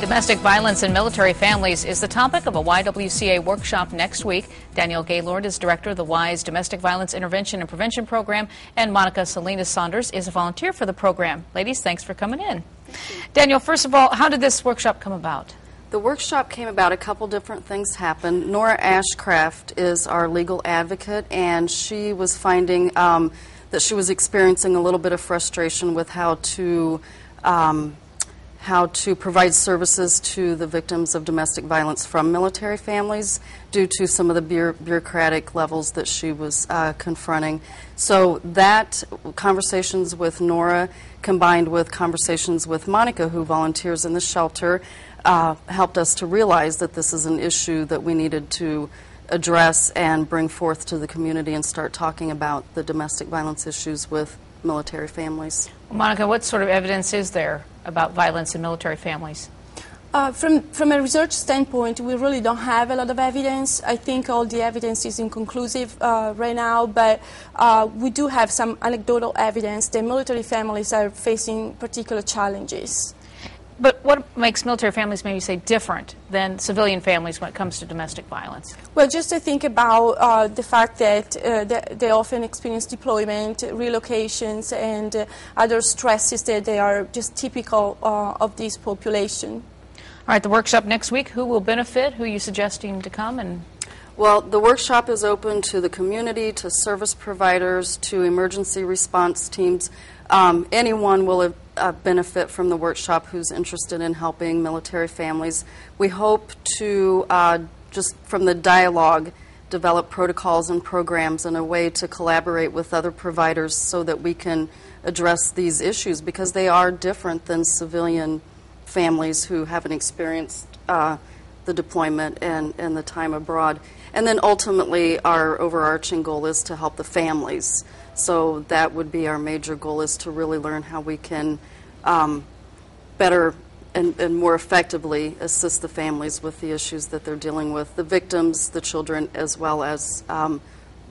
Domestic violence in military families is the topic of a YWCA workshop next week. Danielle Gaylord is director of the Y's Domestic Violence Intervention and Prevention Program, and Monica Solinas-Saunders is a volunteer for the program. Ladies, thanks for coming in. Danielle, first of all, how did this workshop come about? The workshop came about, a couple different things happened. Nora Ashcraft is our legal advocate, and she was finding that she was experiencing a little bit of frustration with how to provide services to the victims of domestic violence from military families due to some of the bureaucratic levels that she was confronting. So that conversations with Nora combined with conversations with Monica, who volunteers in the shelter, helped us to realize that this is an issue that we needed to address and bring forth to the community and start talking about the domestic violence issues with military families. Monica, what sort of evidence is there about violence in military families? From a research standpoint, we really don't have a lot of evidence. I think all the evidence is inconclusive right now, but we do have some anecdotal evidence that military families are facing particular challenges. But what makes military families, maybe say, different than civilian families when it comes to domestic violence? Well, just to think about the fact that they often experience deployment, relocations, and other stresses that they are just typical of this population. All right, the workshop next week, who will benefit? Who are you suggesting to come? Well, the workshop is open to the community, to service providers, to emergency response teams. Anyone will benefit from the workshop who's interested in helping military families. We hope to, just from the dialogue, develop protocols and programs and a way to collaborate with other providers so that we can address these issues, because they are different than civilian families who haven't experienced the deployment and the time abroad. And then ultimately our overarching goal is to help the families. So that would be our major goal, is to really learn how we can better and more effectively assist the families with the issues that they're dealing with, the victims, the children, as well as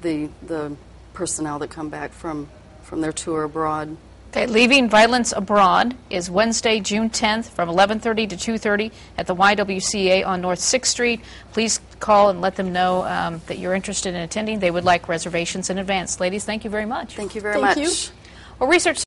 the personnel that come back from their tour abroad. Okay, Leaving Violence Abroad is Wednesday, June 10th from 11:30 to 2:30 at the YWCA on North 6th Street. Please call and let them know that you're interested in attending. They would like reservations in advance. Ladies, thank you very much. Thank you very much. Well, research